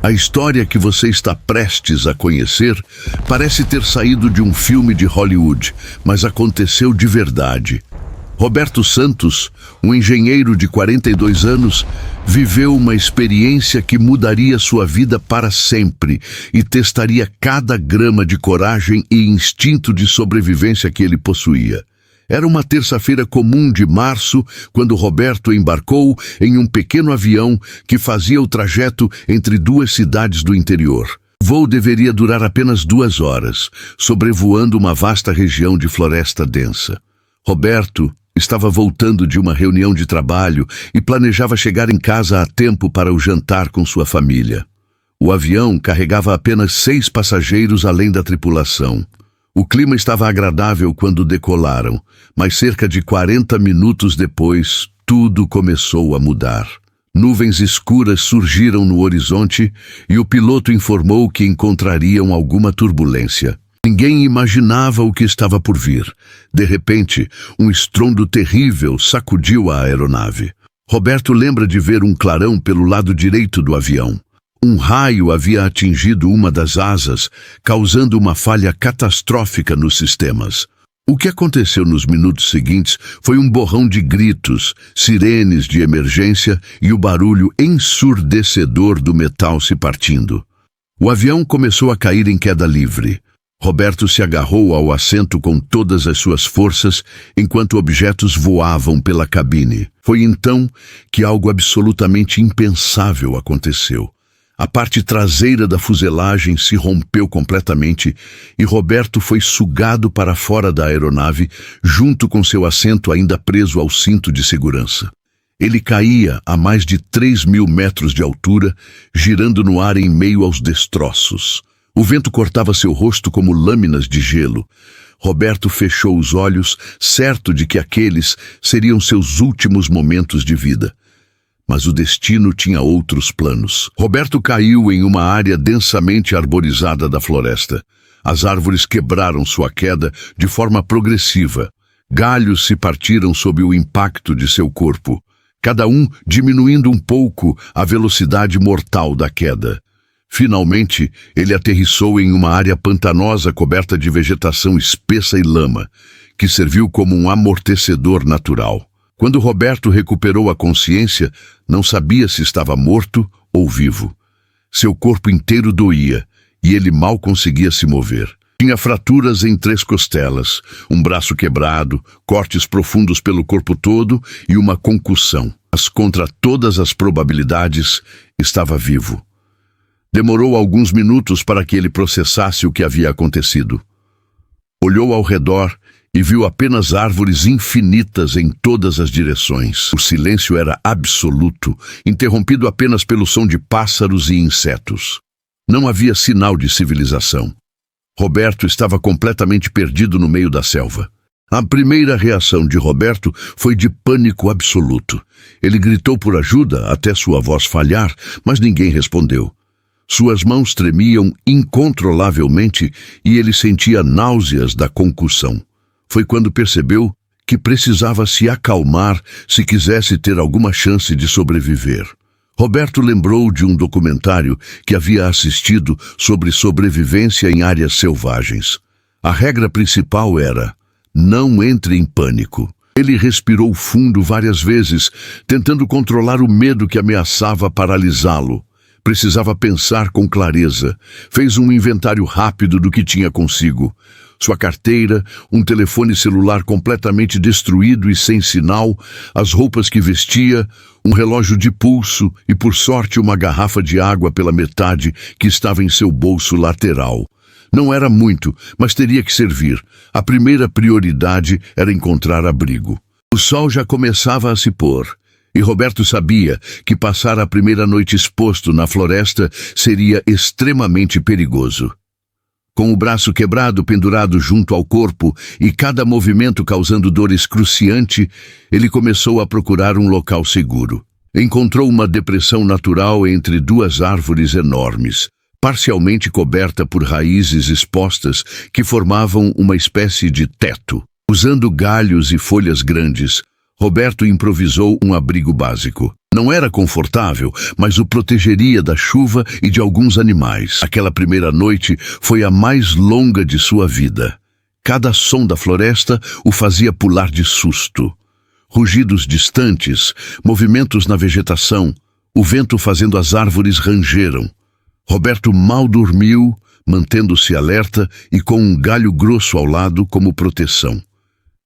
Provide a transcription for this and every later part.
A história que você está prestes a conhecer parece ter saído de um filme de Hollywood, mas aconteceu de verdade. Roberto Santos, um engenheiro de 42 anos, viveu uma experiência que mudaria sua vida para sempre e testaria cada grama de coragem e instinto de sobrevivência que ele possuía. Era uma terça-feira comum de março, quando Roberto embarcou em um pequeno avião que fazia o trajeto entre duas cidades do interior. O voo deveria durar apenas 2 horas, sobrevoando uma vasta região de floresta densa. Roberto estava voltando de uma reunião de trabalho e planejava chegar em casa a tempo para o jantar com sua família. O avião carregava apenas 6 passageiros além da tripulação. O clima estava agradável quando decolaram, mas cerca de 40 minutos depois, tudo começou a mudar. Nuvens escuras surgiram no horizonte e o piloto informou que encontrariam alguma turbulência. Ninguém imaginava o que estava por vir. De repente, um estrondo terrível sacudiu a aeronave. Roberto lembra de ver um clarão pelo lado direito do avião. Um raio havia atingido uma das asas, causando uma falha catastrófica nos sistemas. O que aconteceu nos minutos seguintes foi um borrão de gritos, sirenes de emergência e o barulho ensurdecedor do metal se partindo. O avião começou a cair em queda livre. Roberto se agarrou ao assento com todas as suas forças enquanto objetos voavam pela cabine. Foi então que algo absolutamente impensável aconteceu. A parte traseira da fuselagem se rompeu completamente e Roberto foi sugado para fora da aeronave, junto com seu assento ainda preso ao cinto de segurança. Ele caía a mais de 3.000 metros de altura, girando no ar em meio aos destroços. O vento cortava seu rosto como lâminas de gelo. Roberto fechou os olhos, certo de que aqueles seriam seus últimos momentos de vida. Mas o destino tinha outros planos. Roberto caiu em uma área densamente arborizada da floresta. As árvores quebraram sua queda de forma progressiva. Galhos se partiram sob o impacto de seu corpo, cada um diminuindo um pouco a velocidade mortal da queda. Finalmente, ele aterrissou em uma área pantanosa coberta de vegetação espessa e lama, que serviu como um amortecedor natural. Quando Roberto recuperou a consciência, não sabia se estava morto ou vivo. Seu corpo inteiro doía e ele mal conseguia se mover. Tinha fraturas em 3 costelas, um braço quebrado, cortes profundos pelo corpo todo e uma concussão. Mas contra todas as probabilidades, estava vivo. Demorou alguns minutos para que ele processasse o que havia acontecido. Olhou ao redor e viu apenas árvores infinitas em todas as direções. O silêncio era absoluto, interrompido apenas pelo som de pássaros e insetos. Não havia sinal de civilização. Roberto estava completamente perdido no meio da selva. A primeira reação de Roberto foi de pânico absoluto. Ele gritou por ajuda até sua voz falhar, mas ninguém respondeu. Suas mãos tremiam incontrolavelmente e ele sentia náuseas da concussão. Foi quando percebeu que precisava se acalmar se quisesse ter alguma chance de sobreviver. Roberto lembrou de um documentário que havia assistido sobre sobrevivência em áreas selvagens. A regra principal era: não entre em pânico. Ele respirou fundo várias vezes, tentando controlar o medo que ameaçava paralisá-lo. Precisava pensar com clareza. Fez um inventário rápido do que tinha consigo. Sua carteira, um telefone celular completamente destruído e sem sinal, as roupas que vestia, um relógio de pulso e, por sorte, uma garrafa de água pela metade que estava em seu bolso lateral. Não era muito, mas teria que servir. A primeira prioridade era encontrar abrigo. O sol já começava a se pôr. E Roberto sabia que passar a primeira noite exposto na floresta seria extremamente perigoso. Com o braço quebrado pendurado junto ao corpo e cada movimento causando dor excruciante, ele começou a procurar um local seguro. Encontrou uma depressão natural entre 2 árvores enormes, parcialmente coberta por raízes expostas que formavam uma espécie de teto. Usando galhos e folhas grandes, Roberto improvisou um abrigo básico. Não era confortável, mas o protegeria da chuva e de alguns animais. Aquela primeira noite foi a mais longa de sua vida. Cada som da floresta o fazia pular de susto. Rugidos distantes, movimentos na vegetação, o vento fazendo as árvores rangeram. Roberto mal dormiu, mantendo-se alerta e com um galho grosso ao lado como proteção.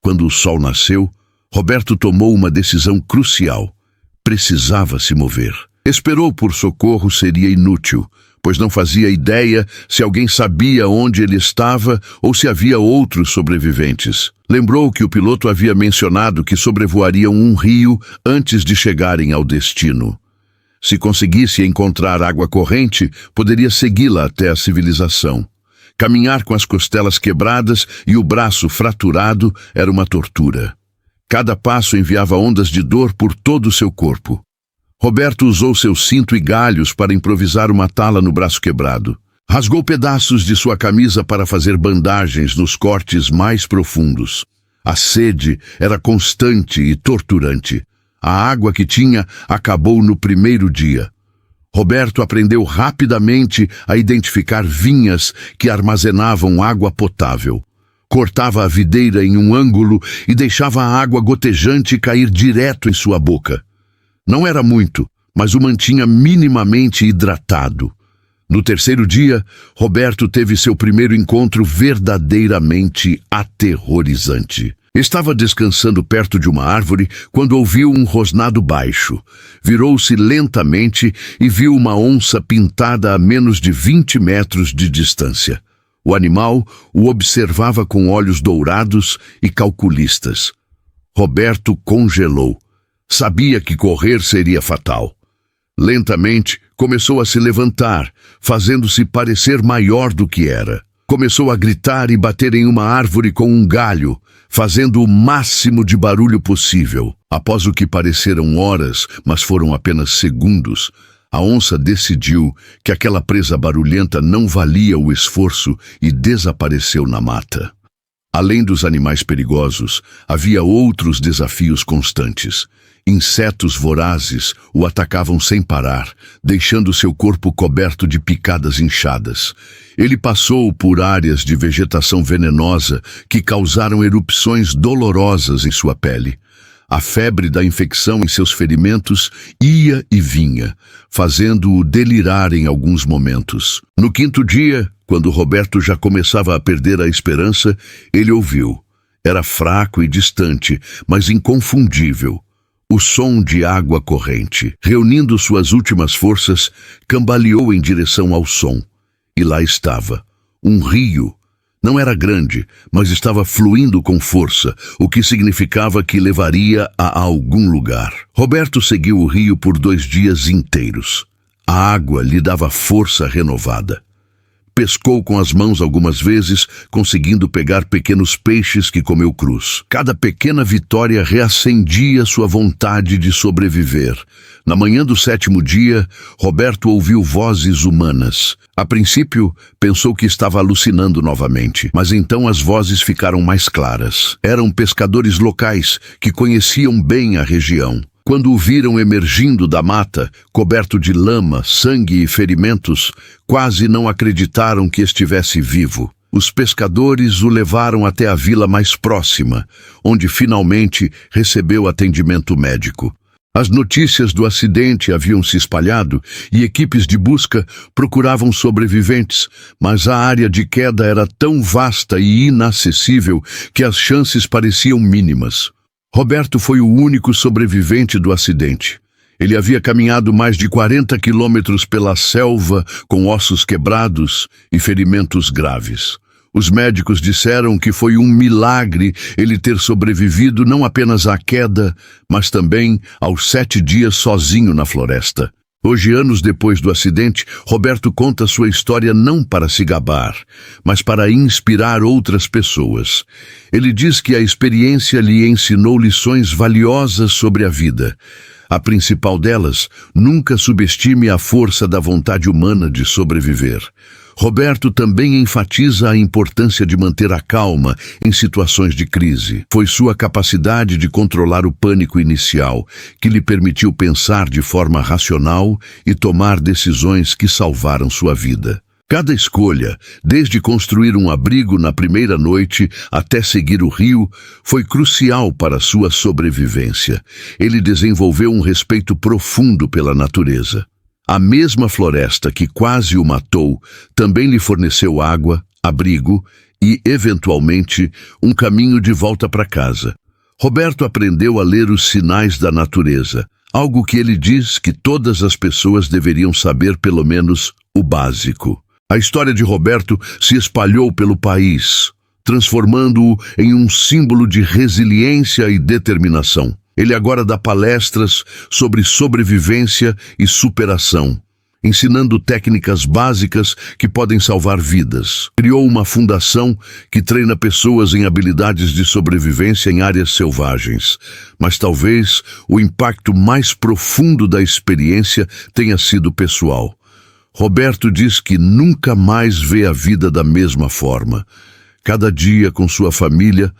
Quando o sol nasceu, Roberto tomou uma decisão crucial. Precisava se mover. Esperou por socorro seria inútil, pois não fazia ideia se alguém sabia onde ele estava ou se havia outros sobreviventes. Lembrou que o piloto havia mencionado que sobrevoariam um rio antes de chegarem ao destino. Se conseguisse encontrar água corrente, poderia segui-la até a civilização. Caminhar com as costelas quebradas e o braço fraturado era uma tortura. Cada passo enviava ondas de dor por todo o seu corpo. Roberto usou seu cinto e galhos para improvisar uma tala no braço quebrado. Rasgou pedaços de sua camisa para fazer bandagens nos cortes mais profundos. A sede era constante e torturante. A água que tinha acabou no primeiro dia. Roberto aprendeu rapidamente a identificar vinhas que armazenavam água potável. Cortava a videira em um ângulo e deixava a água gotejante cair direto em sua boca. Não era muito, mas o mantinha minimamente hidratado. No terceiro dia, Roberto teve seu primeiro encontro verdadeiramente aterrorizante. Estava descansando perto de uma árvore quando ouviu um rosnado baixo. Virou-se lentamente e viu uma onça pintada a menos de 20 metros de distância. O animal o observava com olhos dourados e calculistas. Roberto congelou. Sabia que correr seria fatal. Lentamente, começou a se levantar, fazendo-se parecer maior do que era. Começou a gritar e bater em uma árvore com um galho, fazendo o máximo de barulho possível. Após o que pareceram horas, mas foram apenas segundos, a onça decidiu que aquela presa barulhenta não valia o esforço e desapareceu na mata. Além dos animais perigosos, havia outros desafios constantes. Insetos vorazes o atacavam sem parar, deixando seu corpo coberto de picadas inchadas. Ele passou por áreas de vegetação venenosa que causaram erupções dolorosas em sua pele. A febre da infecção em seus ferimentos ia e vinha, fazendo-o delirar em alguns momentos. No quinto dia, quando Roberto já começava a perder a esperança, ele ouviu. Era fraco e distante, mas inconfundível. O som de água corrente. Reunindo suas últimas forças, cambaleou em direção ao som. E lá estava, um rio. Não era grande, mas estava fluindo com força, o que significava que levaria a algum lugar. Roberto seguiu o rio por 2 dias inteiros. A água lhe dava força renovada. Pescou com as mãos algumas vezes, conseguindo pegar pequenos peixes que comeu crus. Cada pequena vitória reacendia sua vontade de sobreviver. Na manhã do 7º dia, Roberto ouviu vozes humanas. A princípio, pensou que estava alucinando novamente, mas então as vozes ficaram mais claras. Eram pescadores locais que conheciam bem a região. Quando o viram emergindo da mata, coberto de lama, sangue e ferimentos, quase não acreditaram que estivesse vivo. Os pescadores o levaram até a vila mais próxima, onde finalmente recebeu atendimento médico. As notícias do acidente haviam se espalhado e equipes de busca procuravam sobreviventes, mas a área de queda era tão vasta e inacessível que as chances pareciam mínimas. Roberto foi o único sobrevivente do acidente. Ele havia caminhado mais de 40 quilômetros pela selva com ossos quebrados e ferimentos graves. Os médicos disseram que foi um milagre ele ter sobrevivido não apenas à queda, mas também aos 7 dias sozinho na floresta. Hoje, anos depois do acidente, Roberto conta sua história não para se gabar, mas para inspirar outras pessoas. Ele diz que a experiência lhe ensinou lições valiosas sobre a vida. A principal delas, nunca subestime a força da vontade humana de sobreviver. Roberto também enfatiza a importância de manter a calma em situações de crise. Foi sua capacidade de controlar o pânico inicial que lhe permitiu pensar de forma racional e tomar decisões que salvaram sua vida. Cada escolha, desde construir um abrigo na primeira noite até seguir o rio, foi crucial para sua sobrevivência. Ele desenvolveu um respeito profundo pela natureza. A mesma floresta que quase o matou também lhe forneceu água, abrigo e, eventualmente, um caminho de volta para casa. Roberto aprendeu a ler os sinais da natureza, algo que ele diz que todas as pessoas deveriam saber pelo menos o básico. A história de Roberto se espalhou pelo país, transformando-o em um símbolo de resiliência e determinação. Ele agora dá palestras sobre sobrevivência e superação, ensinando técnicas básicas que podem salvar vidas. Criou uma fundação que treina pessoas em habilidades de sobrevivência em áreas selvagens. Mas talvez o impacto mais profundo da experiência tenha sido pessoal. Roberto diz que nunca mais vê a vida da mesma forma. Cada dia com sua família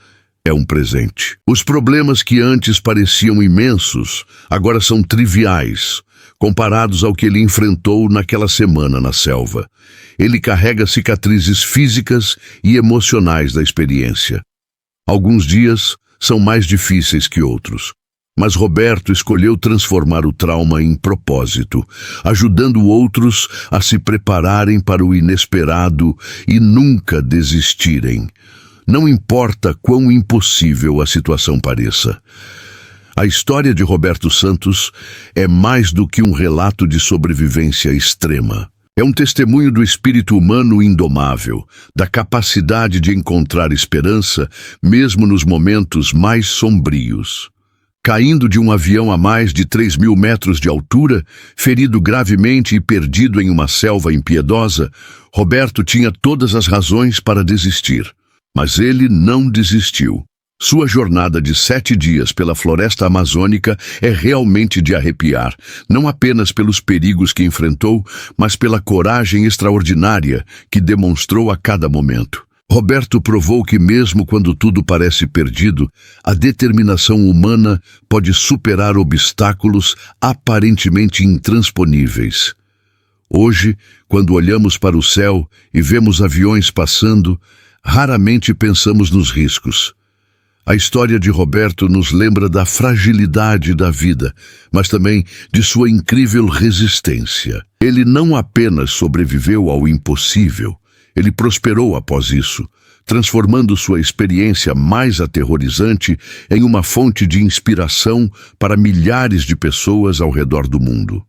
é um presente. Os problemas que antes pareciam imensos, agora são triviais, comparados ao que ele enfrentou naquela semana na selva. Ele carrega cicatrizes físicas e emocionais da experiência. Alguns dias são mais difíceis que outros, mas Roberto escolheu transformar o trauma em propósito, ajudando outros a se prepararem para o inesperado e nunca desistirem. Não importa quão impossível a situação pareça. A história de Roberto Santos é mais do que um relato de sobrevivência extrema. É um testemunho do espírito humano indomável, da capacidade de encontrar esperança mesmo nos momentos mais sombrios. Caindo de um avião a mais de 3.000 metros de altura, ferido gravemente e perdido em uma selva impiedosa, Roberto tinha todas as razões para desistir. Mas ele não desistiu. Sua jornada de 7 dias pela floresta amazônica é realmente de arrepiar, não apenas pelos perigos que enfrentou, mas pela coragem extraordinária que demonstrou a cada momento. Roberto provou que mesmo quando tudo parece perdido, a determinação humana pode superar obstáculos aparentemente intransponíveis. Hoje, quando olhamos para o céu e vemos aviões passando, raramente pensamos nos riscos. A história de Roberto nos lembra da fragilidade da vida, mas também de sua incrível resistência. Ele não apenas sobreviveu ao impossível, ele prosperou após isso, transformando sua experiência mais aterrorizante em uma fonte de inspiração para milhares de pessoas ao redor do mundo.